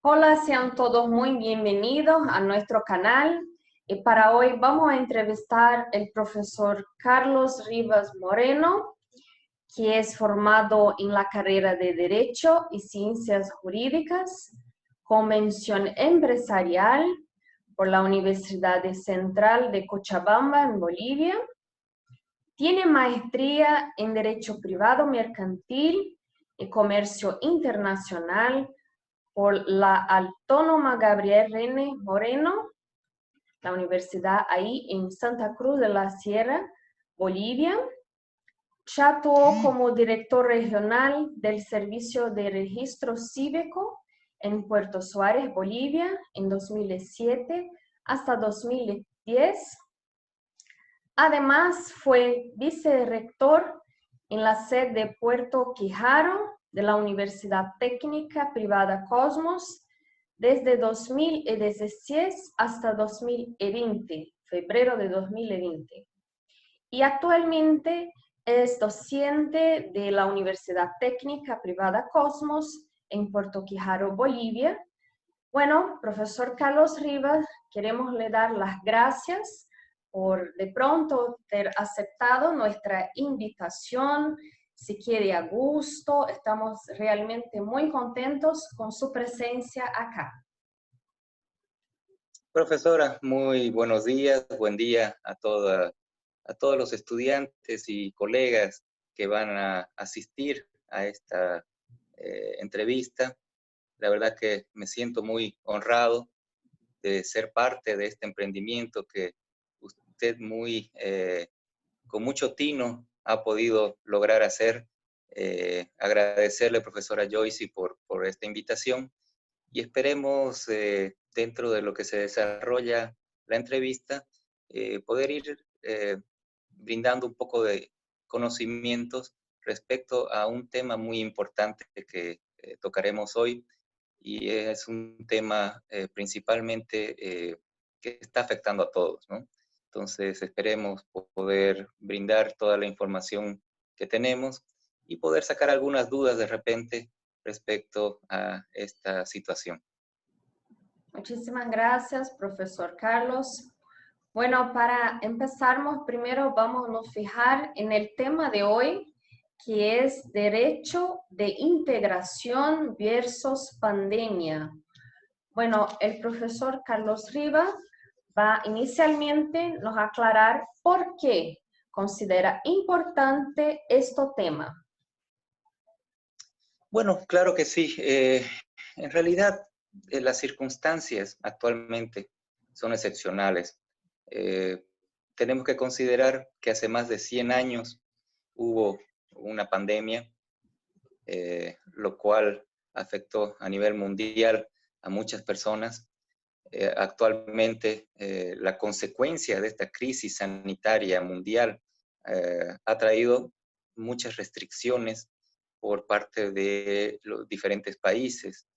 Hola, sean todos muy bienvenidos a nuestro canal. Para hoy vamos a entrevistar al profesor Carlos Rivas Moreno, que es formado en la carrera de Derecho y Ciencias Jurídicas, con mención empresarial por la Universidad Central de Cochabamba, en Bolivia. Tiene maestría en Derecho Privado Mercantil y Comercio Internacional por la Autónoma Gabriel René Moreno, la universidad ahí en Santa Cruz de la Sierra, Bolivia. Ya actuó como director regional del Servicio de Registro Cívico en Puerto Suárez, Bolivia, en 2007 hasta 2010. Además, fue vicerrector en la sede de Puerto Quijaro de la Universidad Técnica Privada Cosmos desde 2016 hasta 2020, febrero de 2020. Y actualmente es docente de la Universidad Técnica Privada Cosmos en Puerto Quijaro, Bolivia. Bueno, profesor Carlos Rivas, queremos le dar las gracias por de pronto haber aceptado nuestra invitación. Si quiere a gusto, estamos realmente muy contentos con su presencia acá. Profesora, muy buenos días, buen día a todos los estudiantes y colegas que van a asistir a esta entrevista. La verdad que me siento muy honrado de ser parte de este emprendimiento que usted con mucho tino ha podido lograr hacer. Agradecerle, profesora Joyce, por esta invitación y esperemos, dentro de lo que se desarrolla la entrevista, poder ir brindando un poco de conocimientos respecto a un tema muy importante que tocaremos hoy, y es un tema principalmente que está afectando a todos, ¿no? Entonces esperemos poder brindar toda la información que tenemos y poder sacar algunas dudas de repente respecto a esta situación. Muchísimas gracias, profesor Carlos. Bueno, para empezarmos, primero vamos a fijar en el tema de hoy, que es derecho de integración versus pandemia. Bueno, el profesor Carlos Rivas va inicialmente nos a aclarar por qué considera importante este tema. Bueno, claro que sí. En realidad, las circunstancias actualmente son excepcionales. Tenemos que considerar que hace más de 100 años hubo una pandemia, lo cual afectó a nivel mundial a muchas personas. Actualmente, la consecuencia de esta crisis sanitaria mundial ha traído muchas restricciones por parte de los diferentes países,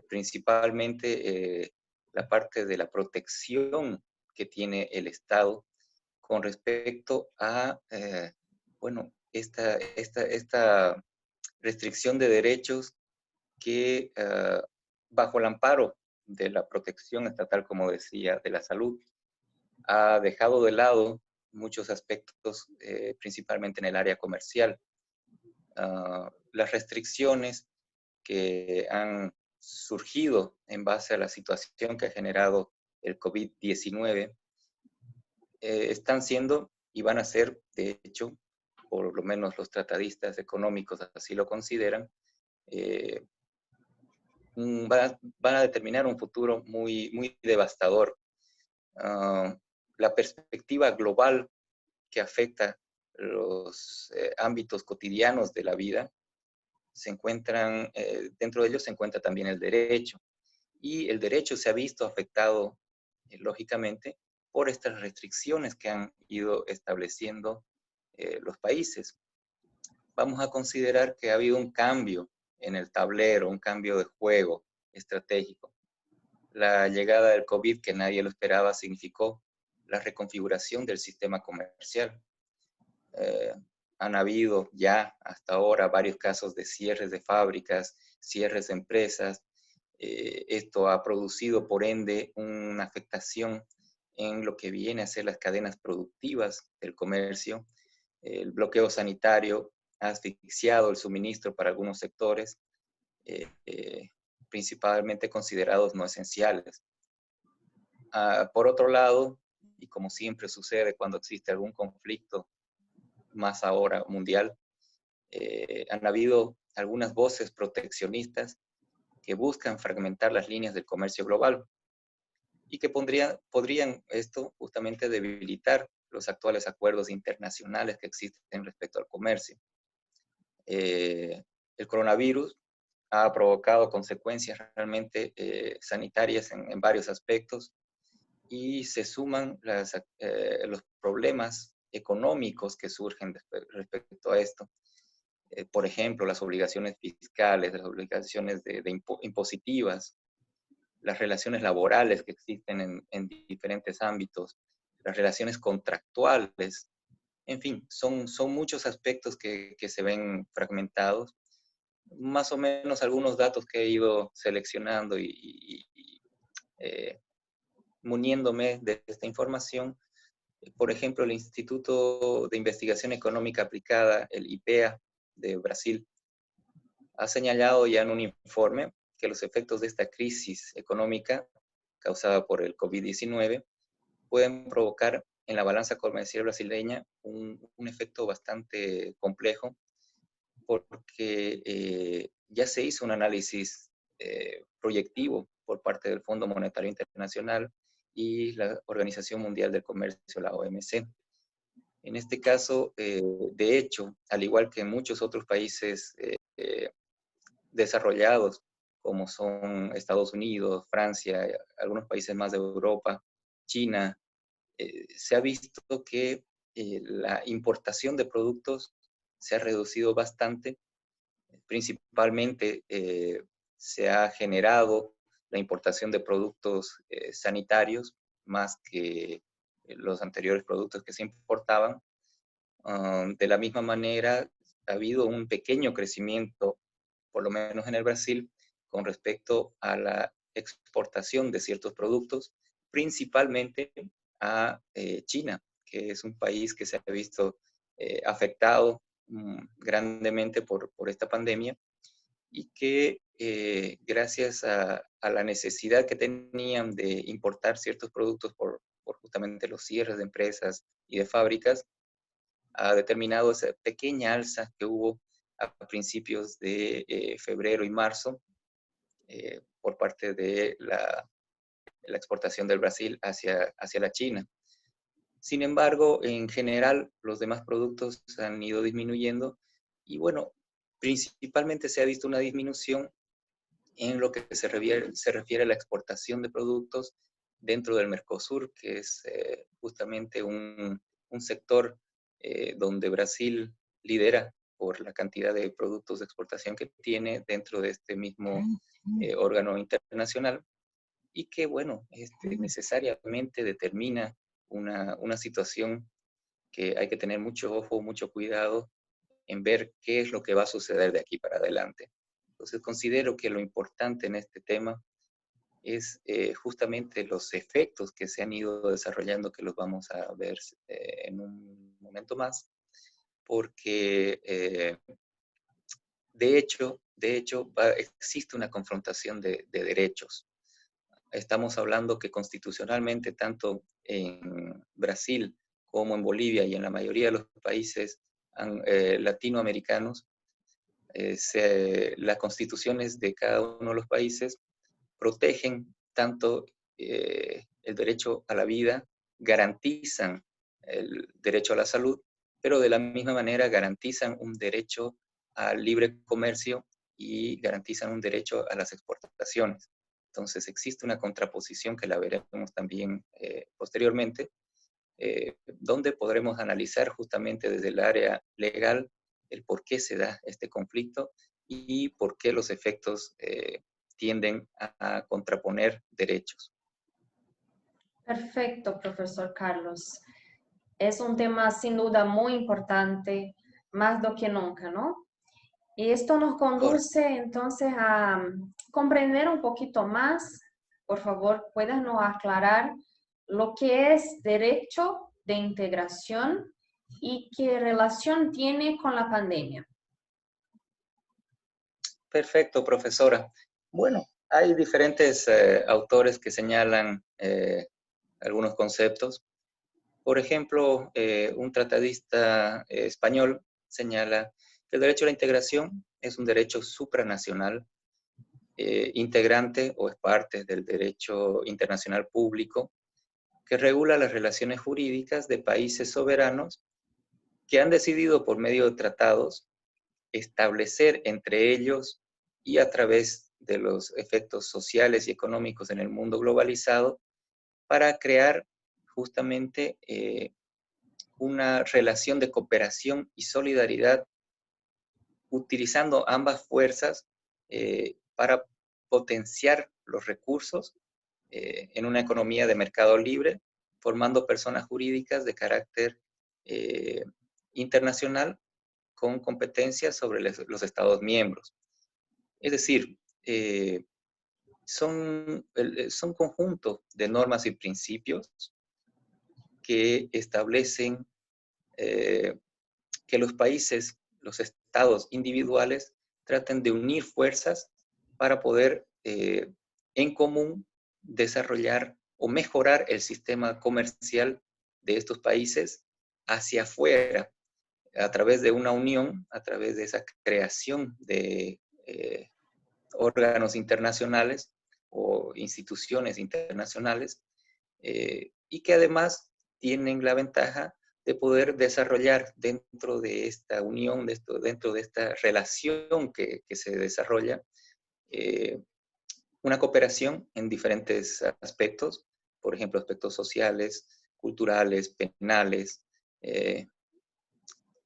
principalmente la parte de la protección que tiene el Estado con respecto a, bueno, esta restricción de derechos que, bajo el amparo de la protección estatal, como decía, de la salud, ha dejado de lado muchos aspectos, principalmente en el área comercial. Las restricciones que han surgido en base a la situación que ha generado el COVID-19 están siendo y van a ser, de hecho, por lo menos los tratadistas económicos así lo consideran, van a determinar un futuro muy, muy devastador. La perspectiva global que afecta los ámbitos cotidianos de la vida se encuentran, dentro de ellos se encuentra también el derecho. Y el derecho se ha visto afectado, lógicamente, por estas restricciones que han ido estableciendo los países. Vamos a considerar que ha habido un cambio en el tablero, un cambio de juego estratégico. La llegada del COVID, que nadie lo esperaba, significó la reconfiguración del sistema comercial. Han habido ya hasta ahora varios casos de cierres de fábricas, cierres de empresas, Esto ha producido, por ende, una afectación en lo que viene a ser las cadenas productivas del comercio. El bloqueo sanitario ha asfixiado el suministro para algunos sectores, principalmente considerados no esenciales. Por otro lado, y como siempre sucede cuando existe algún conflicto, más ahora mundial, han habido algunas voces proteccionistas que buscan fragmentar las líneas del comercio global y que podrían esto justamente debilitar los actuales acuerdos internacionales que existen respecto al comercio. El coronavirus ha provocado consecuencias realmente sanitarias en varios aspectos y se suman los problemas económicos que surgen respecto a esto. Por ejemplo, las obligaciones fiscales, las obligaciones impositivas, las relaciones laborales que existen en diferentes ámbitos, las relaciones contractuales, en fin, son muchos aspectos que se ven fragmentados. Más o menos algunos datos que he ido seleccionando muniéndome de esta información. Por ejemplo, el Instituto de Investigación Económica Aplicada, el IPEA de Brasil, ha señalado ya en un informe que los efectos de esta crisis económica causada por el COVID-19 pueden provocar en la balanza comercial brasileña un efecto bastante complejo, porque ya se hizo un análisis proyectivo por parte del Fondo Monetario Internacional y la Organización Mundial del Comercio, la OMC. En este caso, de hecho, al igual que en muchos otros países desarrollados, como son Estados Unidos, Francia, algunos países más de Europa, China, se ha visto que la importación de productos se ha reducido bastante. Principalmente se ha generado la importación de productos sanitarios más que los anteriores productos que se importaban. De la misma manera, ha habido un pequeño crecimiento, por lo menos en el Brasil, con respecto a la exportación de ciertos productos, principalmente a China, que es un país que se ha visto afectado grandemente por esta pandemia y que gracias a la necesidad que tenían de importar ciertos productos por justamente los cierres de empresas y de fábricas, ha determinado esa pequeña alza que hubo a principios de febrero y marzo por parte de la exportación del Brasil hacia la China. Sin embargo, en general, los demás productos han ido disminuyendo y bueno, principalmente se ha visto una disminución en lo que se refiere a la exportación de productos dentro del Mercosur, que es justamente un sector donde Brasil lidera por la cantidad de productos de exportación que tiene dentro de este mismo órgano internacional y que, bueno, necesariamente determina una situación que hay que tener mucho ojo, mucho cuidado en ver qué es lo que va a suceder de aquí para adelante. Entonces considero que lo importante en este tema es justamente los efectos que se han ido desarrollando, que los vamos a ver en un momento más, porque de hecho existe una confrontación de derechos. Estamos hablando que constitucionalmente, tanto en Brasil como en Bolivia y en la mayoría de los países latinoamericanos, las constituciones de cada uno de los países protegen tanto el derecho a la vida, garantizan el derecho a la salud, pero de la misma manera garantizan un derecho al libre comercio y garantizan un derecho a las exportaciones. Entonces existe una contraposición que la veremos también posteriormente, donde podremos analizar justamente desde el área legal el por qué se da este conflicto y por qué los efectos tienden a contraponer derechos. Perfecto, profesor Carlos. Es un tema sin duda muy importante, más do que nunca, ¿no? Y esto nos Correcto. conduce entonces a comprender un poquito más. Por favor, puédanos aclarar lo que es derecho de integración y qué relación tiene con la pandemia. Perfecto, profesora. Bueno, hay diferentes autores que señalan algunos conceptos. Por ejemplo, un tratadista español señala que el derecho a la integración es un derecho supranacional, integrante o es parte del derecho internacional público, que regula las relaciones jurídicas de países soberanos que han decidido por medio de tratados establecer entre ellos y a través de los efectos sociales y económicos en el mundo globalizado para crear justamente una relación de cooperación y solidaridad utilizando ambas fuerzas para potenciar los recursos en una economía de mercado libre, formando personas jurídicas de carácter eh, internacional con competencias sobre los Estados miembros. Es decir, son conjuntos de normas y principios que establecen eh, que los países, los estados individuales, traten de unir fuerzas para poder en común desarrollar o mejorar el sistema comercial de estos países hacia afuera, a través de una unión, a través de esa creación de órganos internacionales o instituciones internacionales, y que además tienen la ventaja de poder desarrollar dentro de esta unión, dentro de esta relación que se desarrolla, eh, una cooperación en diferentes aspectos, por ejemplo, aspectos sociales, culturales, penales, eh,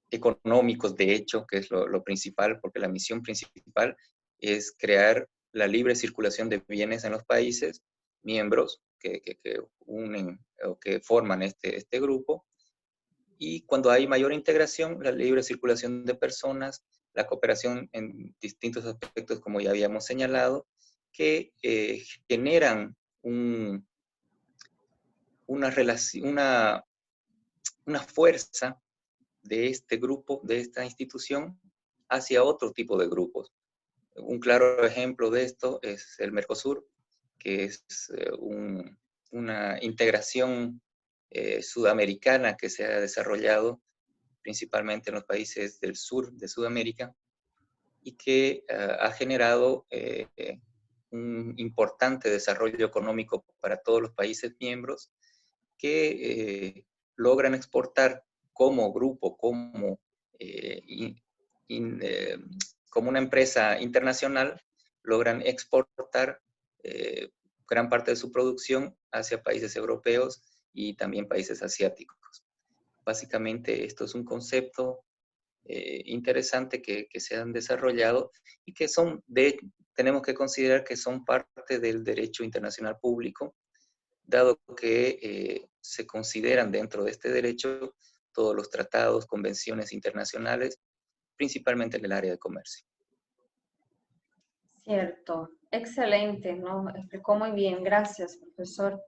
económicos, de hecho, que es lo principal, porque la misión principal es crear la libre circulación de bienes en los países miembros que unen o que forman este grupo. Y cuando hay mayor integración, la libre circulación de personas, la cooperación en distintos aspectos, como ya habíamos señalado, que generan una, relación, una fuerza de este grupo, de esta institución, hacia otro tipo de grupos. Un claro ejemplo de esto es el Mercosur, que es una integración sudamericana que se ha desarrollado principalmente en los países del sur de Sudamérica y que ha generado un importante desarrollo económico para todos los países miembros que logran exportar como grupo, eh, in, in, eh, como una empresa internacional, logran exportar eh, gran parte de su producción hacia países europeos y también países asiáticos. Básicamente esto es un concepto interesante que se han desarrollado y que tenemos que considerar que son parte del derecho internacional público, dado que se consideran dentro de este derecho todos los tratados, convenciones internacionales, principalmente en el área de comercio. Cierto, excelente, ¿no? Explicó muy bien, gracias, profesor.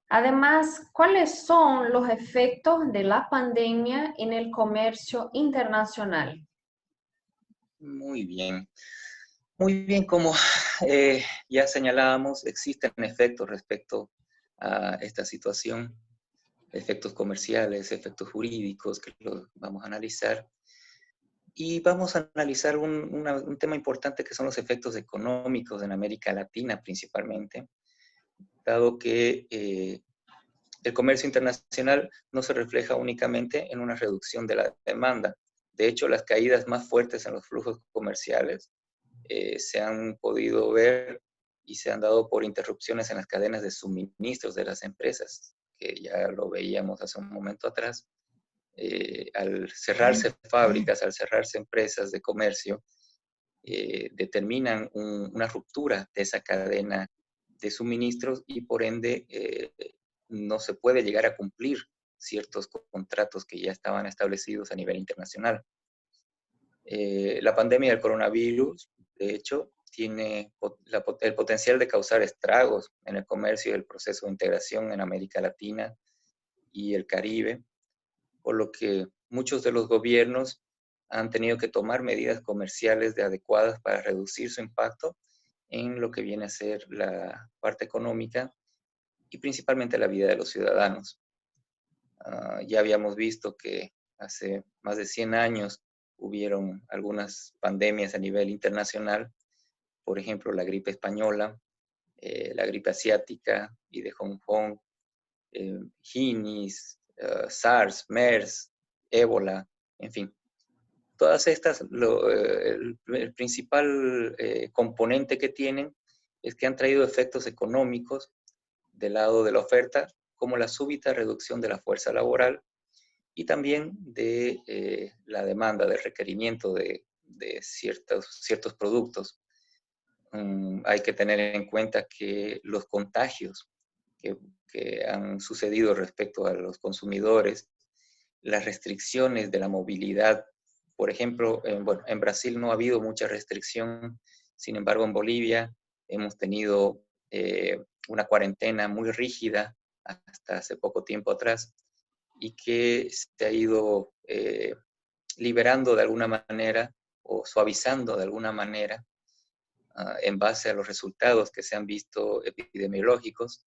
Además, ¿cuáles son los efectos de la pandemia en el comercio internacional? Muy bien. Muy bien, como ya señalábamos, existen efectos respecto a esta situación, efectos comerciales, efectos jurídicos, que los vamos a analizar. Y vamos a analizar un tema importante que son los efectos económicos en América Latina principalmente, dado que el comercio internacional no se refleja únicamente en una reducción de la demanda. De hecho, las caídas más fuertes en los flujos comerciales se han podido ver y se han dado por interrupciones en las cadenas de suministros de las empresas, que ya lo veíamos hace un momento atrás. Al cerrarse fábricas, al cerrarse empresas de comercio, determinan una ruptura de esa cadena de suministros y por ende no se puede llegar a cumplir ciertos contratos que ya estaban establecidos a nivel internacional. La pandemia del coronavirus, de hecho, tiene el potencial de causar estragos en el comercio y el proceso de integración en América Latina y el Caribe, por lo que muchos de los gobiernos han tenido que tomar medidas comerciales adecuadas para reducir su impacto en lo que viene a ser la parte económica y principalmente la vida de los ciudadanos. Ya habíamos visto que hace más de 100 años hubieron algunas pandemias a nivel internacional, por ejemplo, la gripe española, la gripe asiática y de Hong Kong, Ginis, SARS, MERS, ébola, en fin. Todas estas, el principal componente que tienen es que han traído efectos económicos del lado de la oferta, como la súbita reducción de la fuerza laboral y también de la demanda, del requerimiento de ciertos productos. Hay que tener en cuenta que los contagios que han sucedido respecto a los consumidores, las restricciones de la movilidad, por ejemplo, bueno, en Brasil no ha habido mucha restricción, sin embargo en Bolivia hemos tenido una cuarentena muy rígida hasta hace poco tiempo atrás y que se ha ido liberando de alguna manera o suavizando de alguna manera en base a los resultados que se han visto epidemiológicos,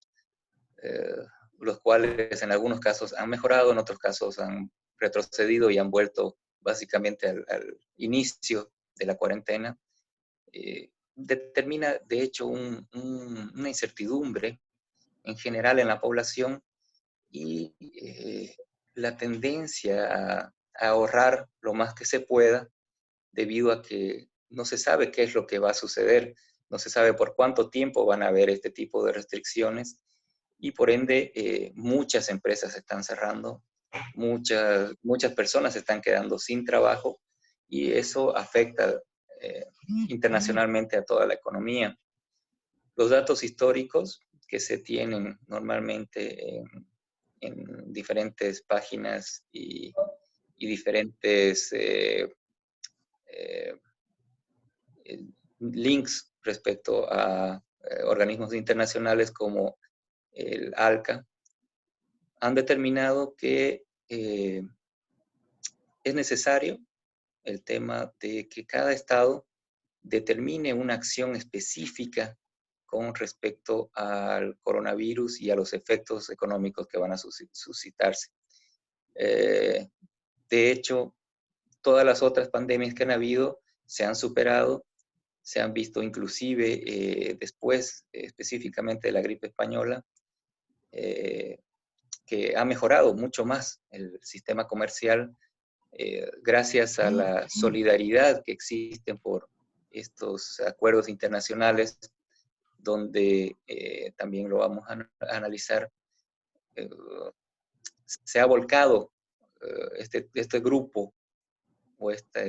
eh, los cuales en algunos casos han mejorado, en otros casos han retrocedido y han vuelto básicamente al inicio de la cuarentena, determina de hecho una incertidumbre en general en la población y la tendencia a ahorrar lo más que se pueda debido a que no se sabe qué es lo que va a suceder, no se sabe por cuánto tiempo van a haber este tipo de restricciones y por ende muchas empresas están cerrando, muchas personas están quedando sin trabajo y eso afecta internacionalmente a toda la economía. Los datos históricos que se tienen normalmente en diferentes páginas y diferentes eh, links respecto a organismos internacionales como el ALCA, han determinado que es necesario el tema de que cada estado determine una acción específica con respecto al coronavirus y a los efectos económicos que van a suscitarse. De hecho, todas las otras pandemias que han habido se han superado, se han visto inclusive después, específicamente de la gripe española, que ha mejorado mucho más el sistema comercial gracias a la solidaridad que existe por estos acuerdos internacionales, donde también lo vamos a analizar, eh, se ha volcado este grupo o esta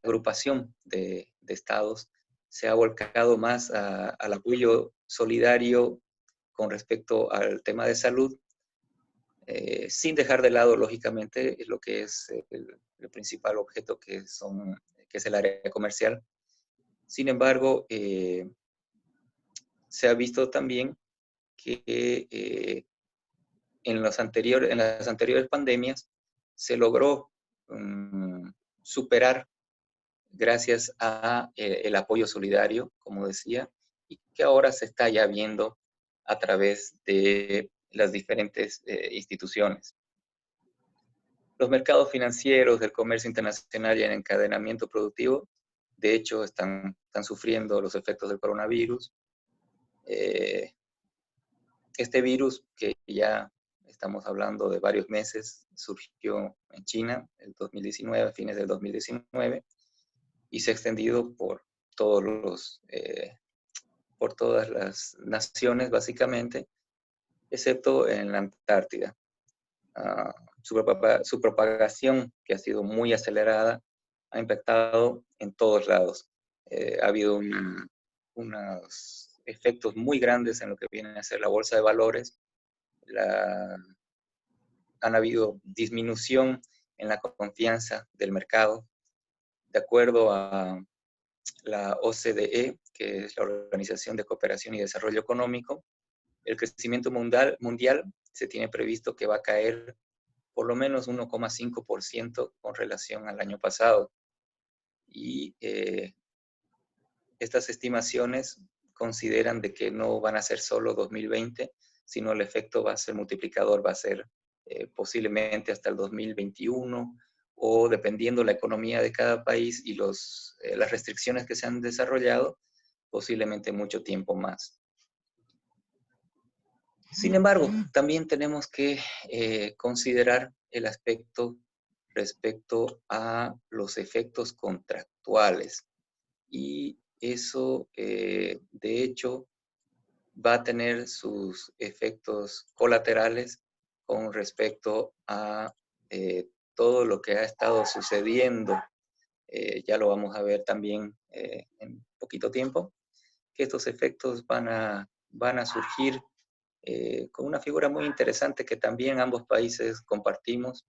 agrupación de estados se ha volcado más al apoyo solidario con respecto al tema de salud, sin dejar de lado, lógicamente, lo que es el principal objeto que es el área comercial. Sin embargo, se ha visto también que en las anteriores pandemias se logró superar gracias a el apoyo solidario, como decía, y que ahora se está ya viendo a través de las diferentes instituciones. Los mercados financieros, del comercio internacional y el encadenamiento productivo, de hecho, están sufriendo los efectos del coronavirus. Este virus, que ya estamos hablando de varios meses, surgió en China el 2019, a fines del 2019, y se ha extendido por todas las naciones, básicamente, excepto en la Antártida. Su propagación, que ha sido muy acelerada, ha impactado en todos lados. Ha habido unos efectos muy grandes en lo que viene a ser la bolsa de valores. Han habido disminución en la confianza del mercado. De acuerdo a la OCDE, que es la Organización de Cooperación y Desarrollo Económico, el crecimiento mundial se tiene previsto que va a caer por lo menos 1,5% con relación al año pasado. Y estas estimaciones consideran de que no van a ser solo 2020, sino el efecto va a ser multiplicador, va a ser posiblemente hasta el 2021, o dependiendo la economía de cada país y las restricciones que se han desarrollado, posiblemente mucho tiempo más. Sin embargo, también tenemos que considerar el aspecto respecto a los efectos contractuales. Y eso, de hecho, va a tener sus efectos colaterales con respecto a todo lo que ha estado sucediendo. Ya lo vamos a ver también en poquito tiempo, que estos efectos van a surgir con una figura muy interesante que también ambos países compartimos,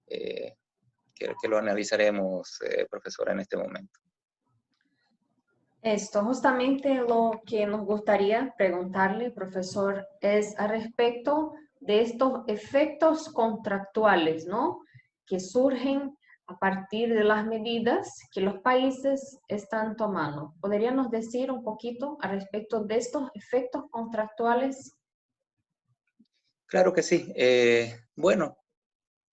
que lo analizaremos, profesora, en este momento. Esto, justamente lo que nos gustaría preguntarle, profesor, es al respecto de estos efectos contractuales, ¿no? Que surgen a partir de las medidas que los países están tomando. ¿Podríamos decir un poquito al respecto de estos efectos contractuales? Claro que sí. Bueno,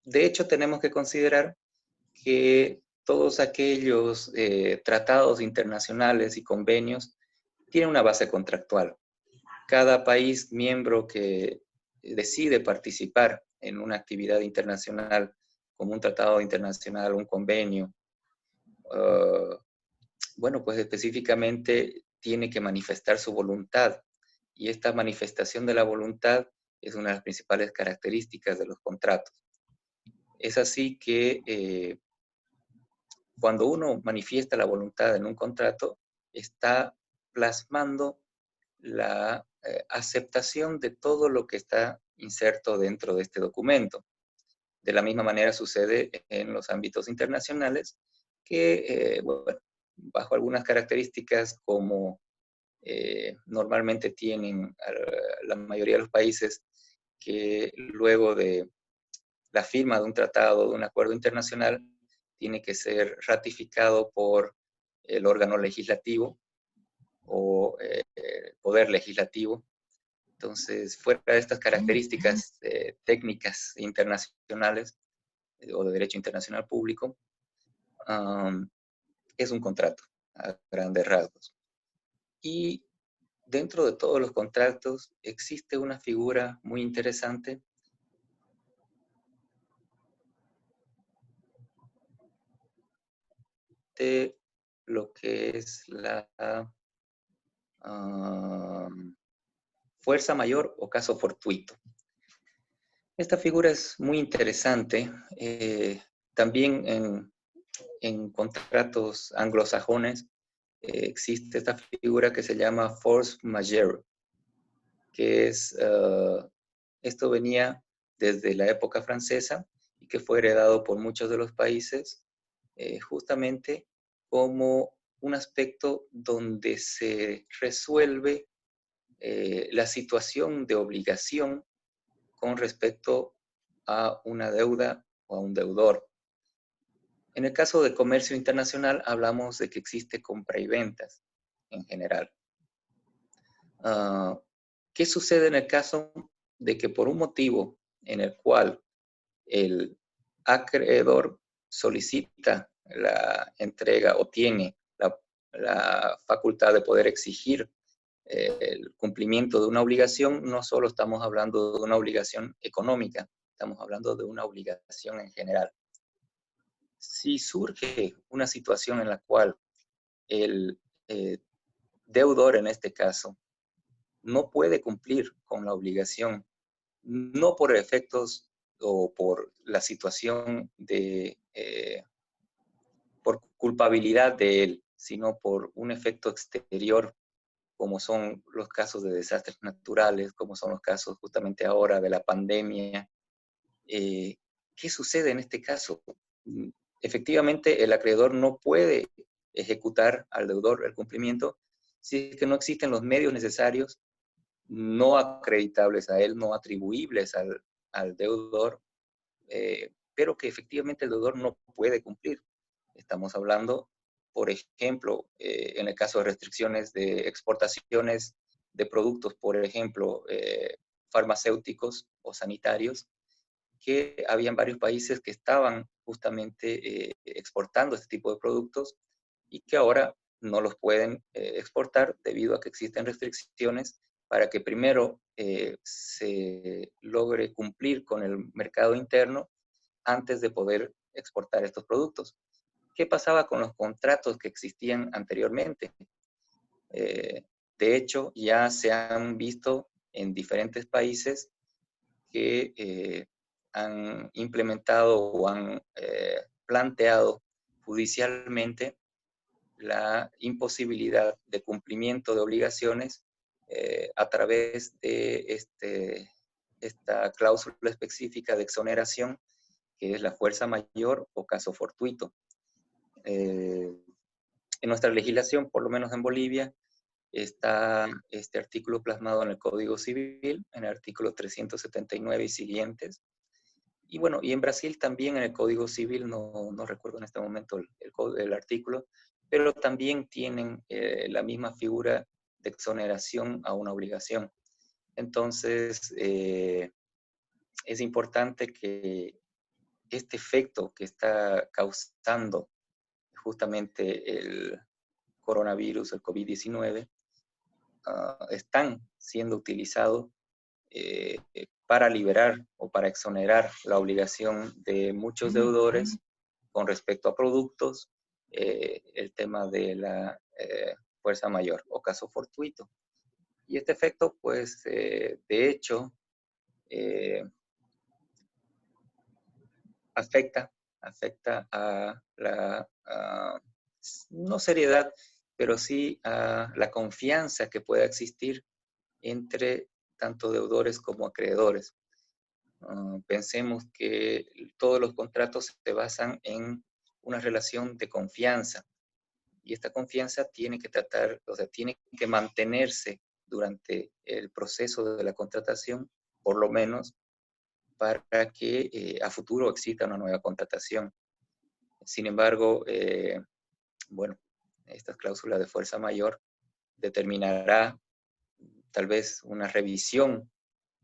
de hecho tenemos que considerar que todos aquellos tratados internacionales y convenios tienen una base contractual. Cada país miembro que decide participar en una actividad internacional, como un tratado internacional, un convenio, bueno, pues específicamente tiene que manifestar su voluntad. Y esta manifestación de la voluntad es una de las principales características de los contratos. Es así que cuando uno manifiesta la voluntad en un contrato, está plasmando la aceptación de todo lo que está inserto dentro de este documento. De la misma manera sucede en los ámbitos internacionales, que bueno, bajo algunas características como normalmente tienen la mayoría de los países, que luego de la firma de un tratado, de un acuerdo internacional, tiene que ser ratificado por el órgano legislativo o poder legislativo. Entonces, fuera de estas características técnicas internacionales o de derecho internacional público, es un contrato a grandes rasgos. Y dentro de todos los contratos existe una figura muy interesante de lo que es la fuerza mayor o caso fortuito. Esta figura es muy interesante. También en contratos anglosajones existe esta figura que se llama force majeure, que es, esto venía desde la época francesa y que fue heredado por muchos de los países, justamente como un aspecto donde se resuelve la situación de obligación con respecto a una deuda o a un deudor. En el caso de comercio internacional hablamos de que existe compra y ventas en general. ¿Qué sucede en el caso de que por un motivo en el cual el acreedor solicita la entrega o tiene la facultad de poder exigir el cumplimiento de una obligación? No solo estamos hablando de una obligación económica, estamos hablando de una obligación en general. Si surge una situación en la cual el deudor, en este caso, no puede cumplir con la obligación, no por efectos o por la situación de, por culpabilidad de él, sino por un efecto exterior, como son los casos de desastres naturales, como son los casos justamente ahora de la pandemia, ¿qué ¿qué sucede en este caso? Efectivamente, el acreedor no puede ejecutar al deudor el cumplimiento si es que no existen los medios necesarios, no acreditables a él, no atribuibles al deudor, pero que efectivamente el deudor no puede cumplir. Estamos hablando, por ejemplo, en el caso de restricciones de exportaciones de productos, por ejemplo, farmacéuticos o sanitarios, que habían varios países que estaban justamente exportando este tipo de productos y que ahora no los pueden exportar debido a que existen restricciones para que primero se logre cumplir con el mercado interno antes de poder exportar estos productos. ¿Qué pasaba con los contratos que existían anteriormente? De hecho, ya se han visto en diferentes países que han implementado o han planteado judicialmente la imposibilidad de cumplimiento de obligaciones a través de esta cláusula específica de exoneración, que es la fuerza mayor o caso fortuito. En nuestra legislación, por lo menos en Bolivia, está este artículo plasmado en el Código Civil, en el artículo 379 y siguientes. Y bueno, y en Brasil también en el Código Civil, no recuerdo en este momento el artículo, pero también tienen la misma figura de exoneración a una obligación. Entonces, es importante que este efecto que está causando justamente el coronavirus, el COVID-19, están siendo utilizados para liberar o para exonerar la obligación de muchos deudores con respecto a productos, el tema de la fuerza mayor o caso fortuito. Y este efecto, pues, de hecho, afecta a la, no seriedad, pero sí a la confianza que pueda existir entre tanto deudores como acreedores. Pensemos que todos los contratos se basan en una relación de confianza y esta confianza tiene que tiene que mantenerse durante el proceso de la contratación, por lo menos para que a futuro exista una nueva contratación. Sin embargo, bueno, esta cláusula de fuerza mayor determinará tal vez una revisión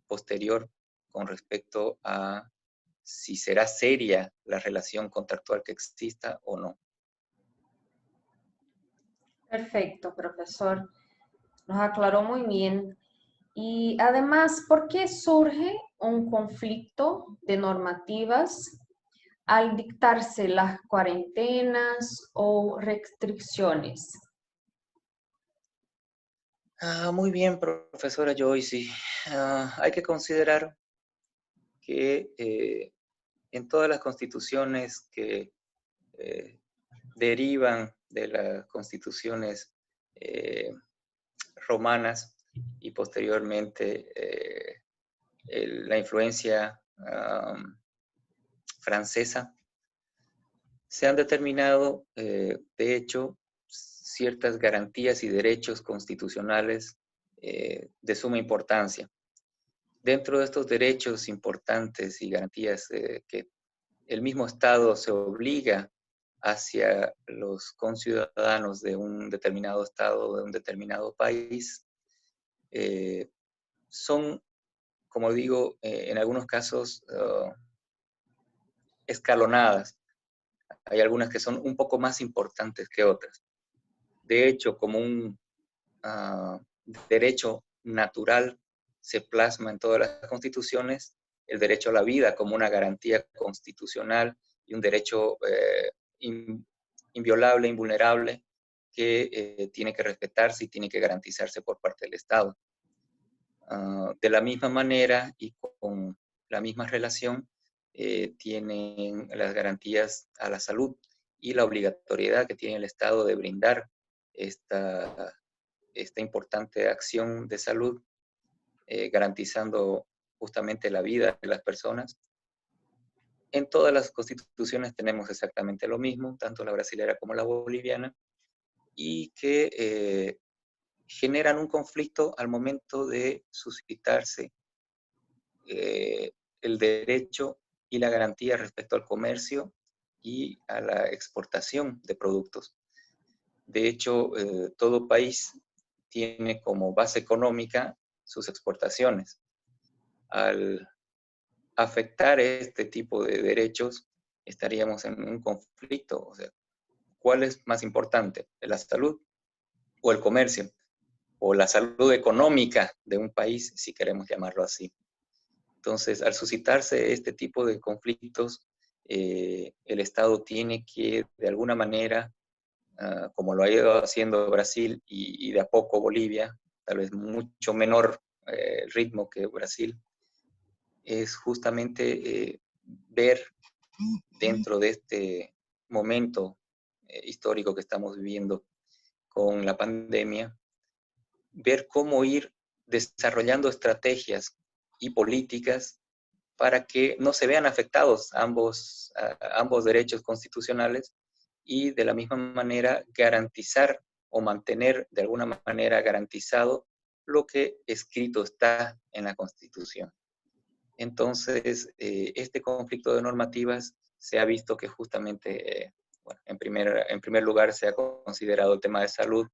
posterior con respecto a si será seria la relación contractual que exista o no. Perfecto, profesor. Nos aclaró muy bien. Y además, ¿por qué surge un conflicto de normativas al dictarse las cuarentenas o restricciones? Muy bien, profesora Joyce. Hay que considerar que en todas las constituciones que derivan de las constituciones romanas y posteriormente la influencia francesa, se han determinado, de hecho, ciertas garantías y derechos constitucionales de suma importancia. Dentro de estos derechos importantes y garantías que el mismo Estado se obliga hacia los conciudadanos de un determinado Estado o de un determinado país, son, como digo, en algunos casos escalonadas. Hay algunas que son un poco más importantes que otras. De hecho, como un derecho natural se plasma en todas las constituciones, el derecho a la vida como una garantía constitucional y un derecho inviolable, invulnerable, que tiene que respetarse y tiene que garantizarse por parte del Estado. De la misma manera y con la misma relación, tienen las garantías a la salud y la obligatoriedad que tiene el Estado de brindar esta importante acción de salud, garantizando justamente la vida de las personas. En todas las constituciones tenemos exactamente lo mismo, tanto la brasilera como la boliviana, y que generan un conflicto al momento de suscitarse el derecho y la garantía respecto al comercio y a la exportación de productos. De hecho, todo país tiene como base económica sus exportaciones. Al afectar este tipo de derechos, estaríamos en un conflicto. O sea, ¿cuál es más importante? ¿La salud o el comercio? O la salud económica de un país, si queremos llamarlo así. Entonces, al suscitarse este tipo de conflictos, el Estado tiene que, de alguna manera, como lo ha ido haciendo Brasil y de a poco Bolivia, tal vez mucho menor ritmo que Brasil, es justamente ver dentro de este momento histórico que estamos viviendo con la pandemia, ver cómo ir desarrollando estrategias y políticas para que no se vean afectados ambos derechos constitucionales y de la misma manera garantizar o mantener de alguna manera garantizado lo que escrito está en la Constitución. Entonces, este conflicto de normativas se ha visto que justamente, bueno, en primer lugar se ha considerado el tema de salud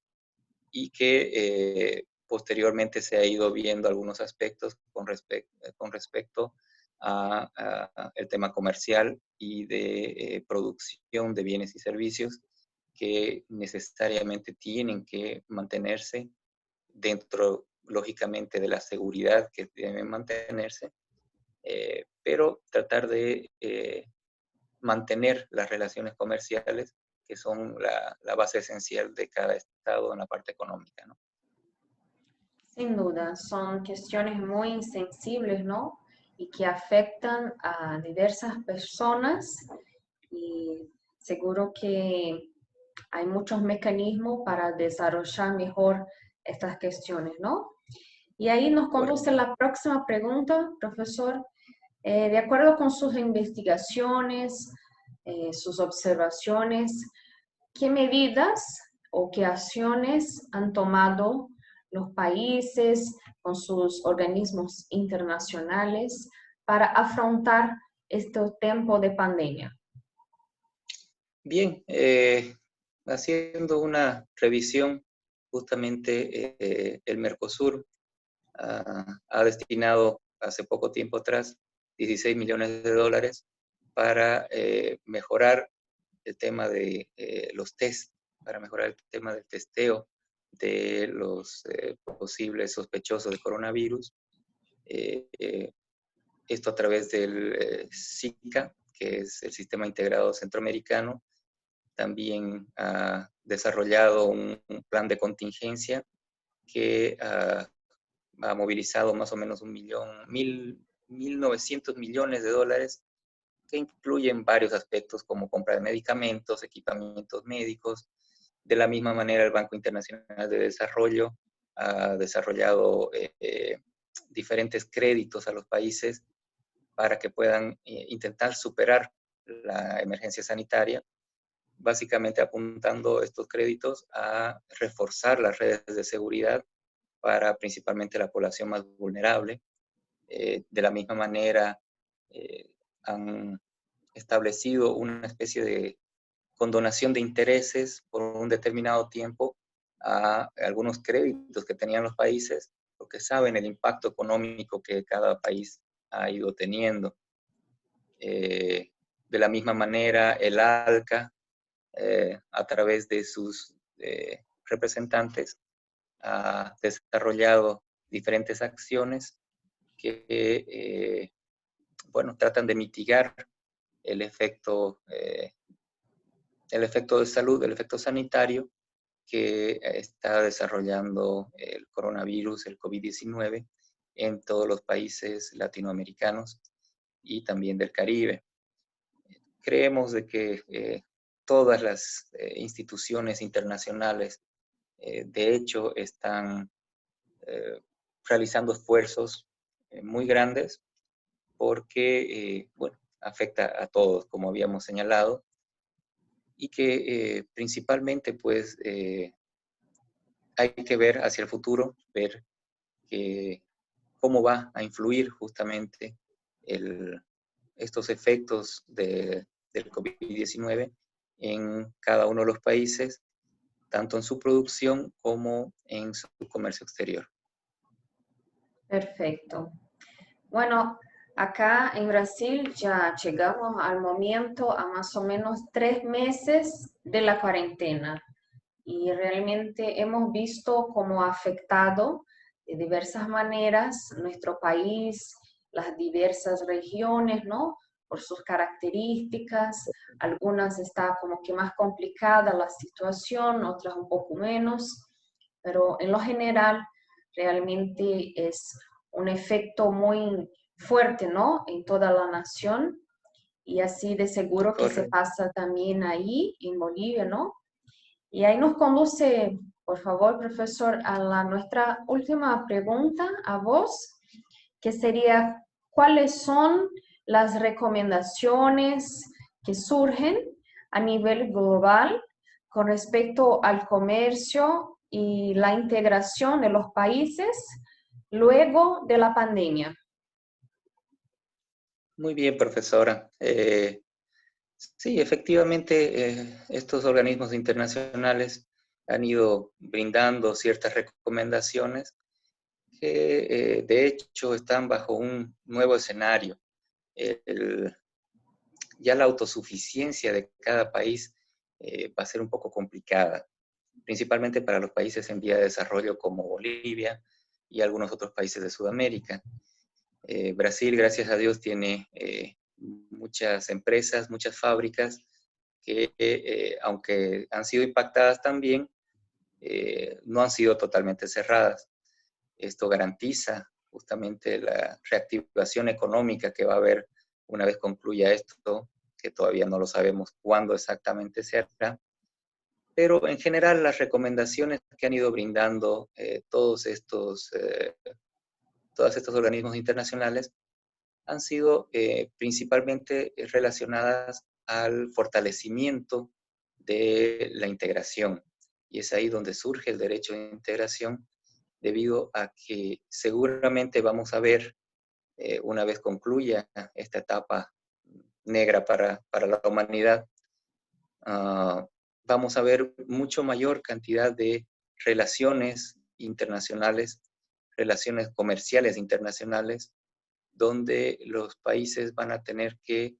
y que posteriormente se ha ido viendo algunos aspectos con respecto a el tema comercial y de producción de bienes y servicios que necesariamente tienen que mantenerse dentro, lógicamente, de la seguridad que deben mantenerse, pero tratar de mantener las relaciones comerciales que son la base esencial de cada estado en la parte económica, ¿no? Sin duda, son cuestiones muy sensibles, ¿no? Y que afectan a diversas personas y seguro que hay muchos mecanismos para desarrollar mejor estas cuestiones, ¿no? Y ahí nos conduce Correcto. la próxima pregunta, profesor. De acuerdo con sus investigaciones, sus observaciones, ¿qué medidas o qué acciones han tomado los países con sus organismos internacionales para afrontar este tiempo de pandemia? Bien, haciendo una revisión, justamente el Mercosur ha destinado hace poco tiempo atrás 16 millones de dólares para mejorar el tema de los test, para mejorar el tema del testeo de los posibles sospechosos de coronavirus. Eh, eh, Esto a través del SICA, que es el Sistema Integrado Centroamericano. También ha desarrollado un plan de contingencia que ha movilizado más o menos 1.900 millones de dólares, que incluyen varios aspectos como compra de medicamentos, equipamientos médicos. De la misma manera, el Banco Internacional de Desarrollo ha desarrollado diferentes créditos a los países para que puedan intentar superar la emergencia sanitaria, básicamente apuntando estos créditos a reforzar las redes de seguridad para principalmente la población más vulnerable. De la misma manera, han establecido una especie de condonación de intereses por un determinado tiempo a algunos créditos que tenían los países, porque saben el impacto económico que cada país ha ido teniendo. De la misma manera, el ALCA, a través de sus representantes, ha desarrollado diferentes acciones que, bueno, tratan de mitigar el efecto, eh, el efecto de salud, el efecto sanitario que está desarrollando el coronavirus, el COVID-19, en todos los países latinoamericanos y también del Caribe. Creemos de que todas las instituciones internacionales, de hecho, están realizando esfuerzos muy grandes porque, bueno, afecta a todos, como habíamos señalado, y que principalmente pues hay que ver hacia el futuro, ver cómo va a influir justamente estos efectos del COVID-19 en cada uno de los países, tanto en su producción como en su comercio exterior. Perfecto. Bueno, acá en Brasil ya llegamos al momento a más o menos 3 meses de la cuarentena y realmente hemos visto cómo ha afectado de diversas maneras nuestro país, las diversas regiones, ¿no? Por sus características, algunas está como que más complicada la situación, otras un poco menos, pero en lo general realmente es un efecto muy fuerte, ¿no? En toda la nación y así de seguro que se Correcto. pasa también ahí en Bolivia, ¿no? Y ahí nos conduce, por favor, profesor, a nuestra última pregunta a vos, que sería, ¿cuáles son las recomendaciones que surgen a nivel global con respecto al comercio y la integración de los países luego de la pandemia? Muy bien, profesora. Sí, efectivamente, estos organismos internacionales han ido brindando ciertas recomendaciones que de hecho están bajo un nuevo escenario. El- ya la autosuficiencia de cada país va a ser un poco complicada, principalmente para los países en vía de desarrollo como Bolivia y algunos otros países de Sudamérica. Brasil, gracias a Dios, tiene muchas empresas, muchas fábricas que, aunque han sido impactadas también, no han sido totalmente cerradas. Esto garantiza justamente la reactivación económica que va a haber una vez concluya esto, que todavía no lo sabemos cuándo exactamente se hará. Pero en general las recomendaciones que han ido brindando todos estos organismos internacionales han sido principalmente relacionadas al fortalecimiento de la integración. Y es ahí donde surge el derecho de integración, debido a que seguramente vamos a ver, una vez concluya esta etapa negra para la humanidad, vamos a ver mucho mayor cantidad de relaciones internacionales, relaciones comerciales internacionales, donde los países van a tener que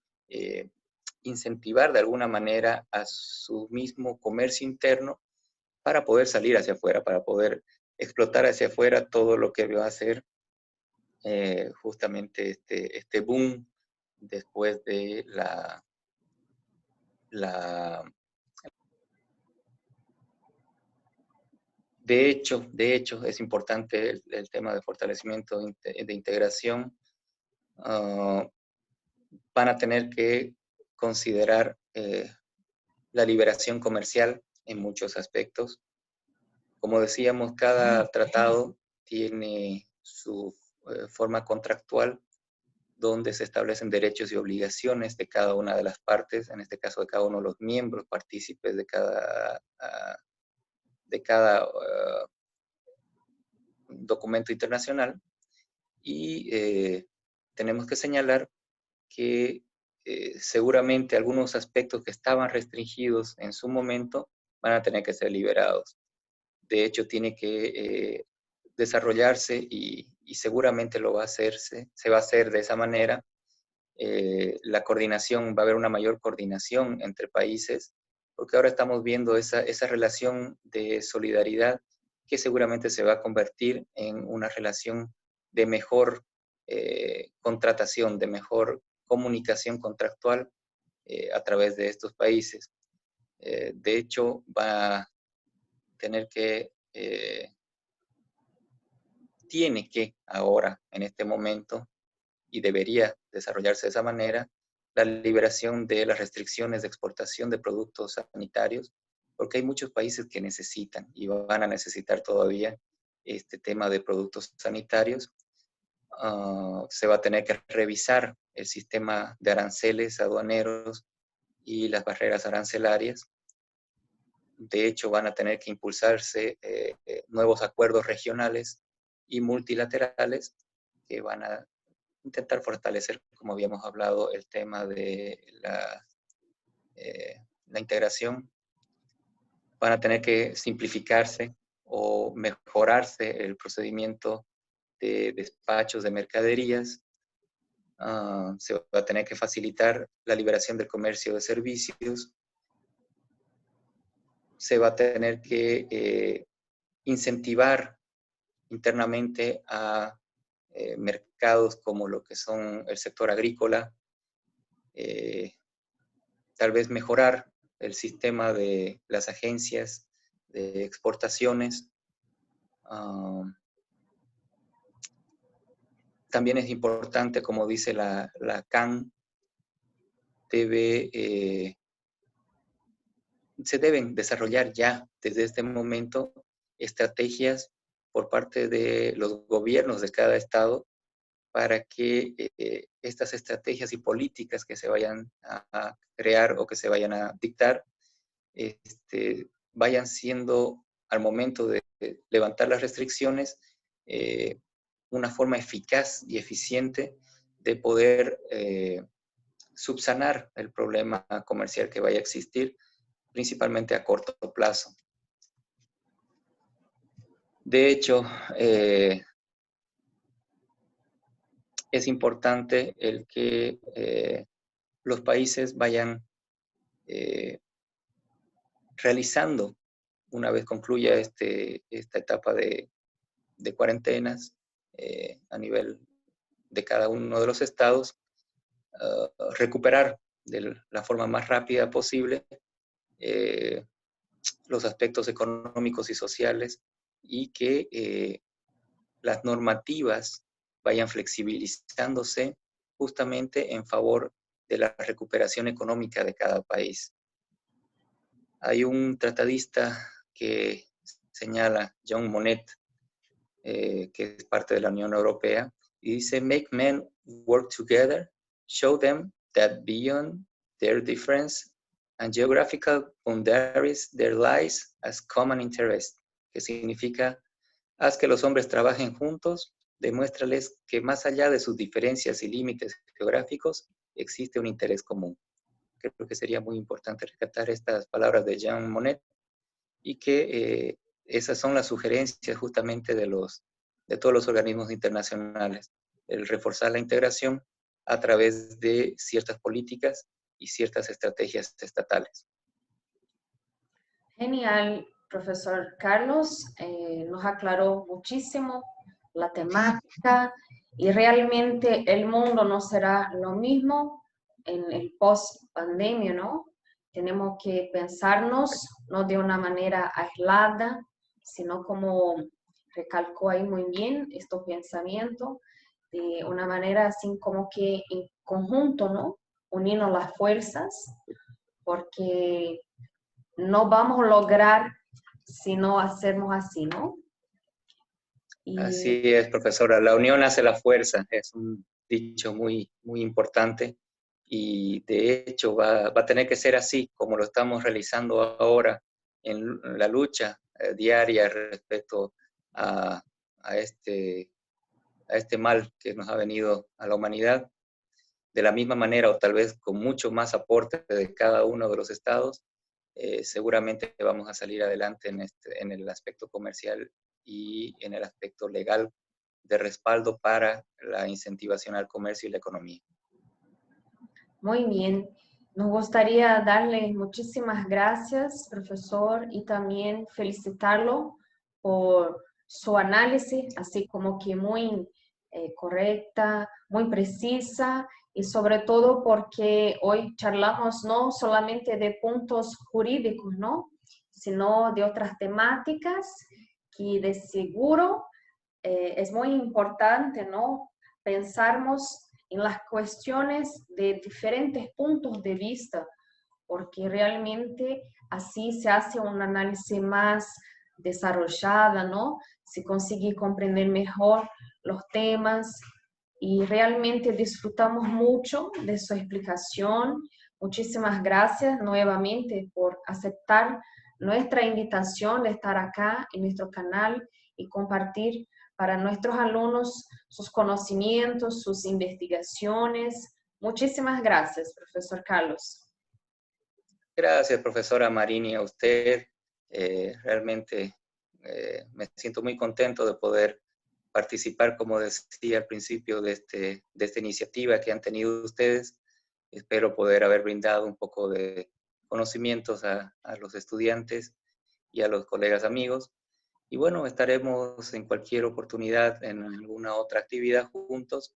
incentivar de alguna manera a su mismo comercio interno para poder salir hacia afuera, para poder explotar hacia afuera todo lo que va a ser justamente este boom después de la... De hecho, es importante el tema de fortalecimiento de integración. Uh, Van a tener que considerar la liberación comercial en muchos aspectos. Como decíamos, cada tratado tiene su forma contractual, donde se establecen derechos y obligaciones de cada una de las partes, en este caso de cada uno de los miembros, partícipes de cada documento internacional. Y tenemos que señalar que seguramente algunos aspectos que estaban restringidos en su momento van a tener que ser liberados. De hecho, tiene que desarrollarse y seguramente lo va a hacerse, se va a hacer de esa manera. La coordinación, va a haber una mayor coordinación entre países, porque ahora estamos viendo esa relación de solidaridad que seguramente se va a convertir en una relación de mejor contratación, de mejor comunicación contractual a través de estos países. De hecho, va a tener que, tiene que ahora, en este momento, y debería desarrollarse de esa manera, la liberación de las restricciones de exportación de productos sanitarios, porque hay muchos países que necesitan y van a necesitar todavía este tema de productos sanitarios. Se va a tener que revisar el sistema de aranceles aduaneros y las barreras arancelarias. De hecho, van a tener que impulsarse nuevos acuerdos regionales y multilaterales que van a intentar fortalecer, como habíamos hablado, el tema de la integración. Van a tener que simplificarse o mejorarse el procedimiento de despachos de mercaderías. Se va a tener que facilitar la liberación del comercio de servicios. Se va a tener que incentivar internamente a mercados como lo que son el sector agrícola, tal vez mejorar el sistema de las agencias de exportaciones. También es importante, como dice la CAN, se deben desarrollar ya desde este momento estrategias por parte de los gobiernos de cada estado para que estas estrategias y políticas que se vayan a crear o que se vayan a dictar vayan siendo, al momento de levantar las restricciones, una forma eficaz y eficiente de poder subsanar el problema comercial que vaya a existir, principalmente a corto plazo. De hecho, es importante el que los países vayan realizando, una vez concluya esta etapa de cuarentenas a nivel de cada uno de los estados, recuperar de la forma más rápida posible los aspectos económicos y sociales y que las normativas vayan flexibilizándose justamente en favor de la recuperación económica de cada país. Hay un tratadista que señala, Jean Monnet, que es parte de la Unión Europea, y dice: "Make men work together, show them that beyond their difference and geographical boundaries there lies a common interest", que significa: haz que los hombres trabajen juntos, demuéstrales que más allá de sus diferencias y límites geográficos existe un interés común. Creo que sería muy importante rescatar estas palabras de Jean Monnet y que esas son las sugerencias justamente de todos los organismos internacionales, el reforzar la integración a través de ciertas políticas y ciertas estrategias estatales. Genial, profesor Carlos, nos aclaró muchísimo la temática y realmente el mundo no será lo mismo en el post-pandemia, ¿no? Tenemos que pensarnos no de una manera aislada, sino como recalcó ahí muy bien estos pensamientos, de una manera así como que en conjunto, ¿no? Uniendo las fuerzas, porque no vamos a lograr si no hacemos así, ¿no? Así es, profesora. La unión hace la fuerza. Es un dicho muy, muy importante y de hecho va a tener que ser así como lo estamos realizando ahora en la lucha diaria respecto a este mal que nos ha venido a la humanidad. De la misma manera, o tal vez con mucho más aporte de cada uno de los estados, seguramente vamos a salir adelante en el aspecto comercial y en el aspecto legal de respaldo para la incentivación al comercio y la economía. Muy bien. Nos gustaría darle muchísimas gracias, profesor, y también felicitarlo por su análisis, así como que muy correcta, muy precisa, y sobre todo porque hoy charlamos no solamente de puntos jurídicos, ¿no? Sino de otras temáticas que de seguro es muy importante, ¿no? Pensarnos en las cuestiones de diferentes puntos de vista, porque realmente así se hace un análisis más desarrollado, ¿no? Se consigue comprender mejor los temas y realmente disfrutamos mucho de su explicación. Muchísimas gracias nuevamente por aceptar nuestra invitación de estar acá en nuestro canal y compartir para nuestros alumnos sus conocimientos, sus investigaciones. Muchísimas gracias, profesor Carlos. Gracias, profesora Marini, a usted. Realmente me siento muy contento de poder participar, como decía al principio, de esta iniciativa que han tenido ustedes. Espero poder haber brindado un poco de conocimientos a los estudiantes y a los colegas amigos. Y bueno, estaremos en cualquier oportunidad en alguna otra actividad juntos.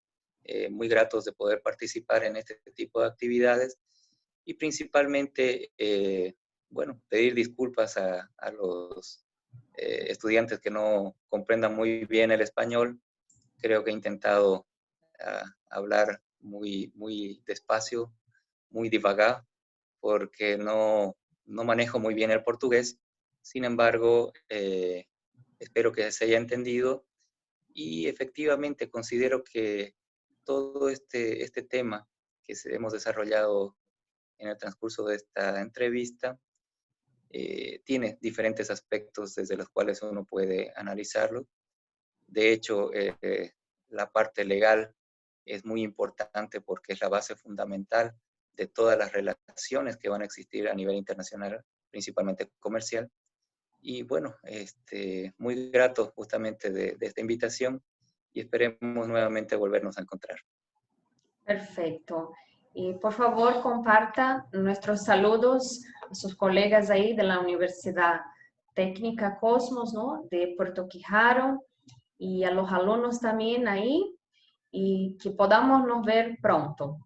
Muy gratos de poder participar en este tipo de actividades y principalmente, bueno, pedir disculpas a los estudiantes que no comprendan muy bien el español. Creo que he intentado hablar muy despacio, muy divagado, porque no manejo muy bien el portugués. Sin embargo, espero que se haya entendido y efectivamente considero que todo este tema que hemos desarrollado en el transcurso de esta entrevista tiene diferentes aspectos desde los cuales uno puede analizarlo. De hecho, la parte legal es muy importante porque es la base fundamental de todas las relaciones que van a existir a nivel internacional, principalmente comercial. Y bueno, muy grato justamente de esta invitación y esperemos nuevamente volvernos a encontrar. Perfecto. Y por favor, comparta nuestros saludos a sus colegas ahí de la Universidad Técnica Cosmos, ¿no? De Puerto Quijaro, y a los alumnos también ahí, y que podamos nos ver pronto.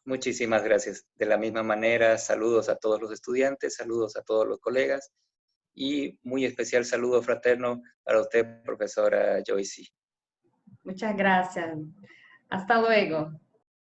Muchísimas gracias. De la misma manera, saludos a todos los estudiantes, saludos a todos los colegas y muy especial saludo fraterno para usted, profesora Joyce. Muchas gracias. Hasta luego.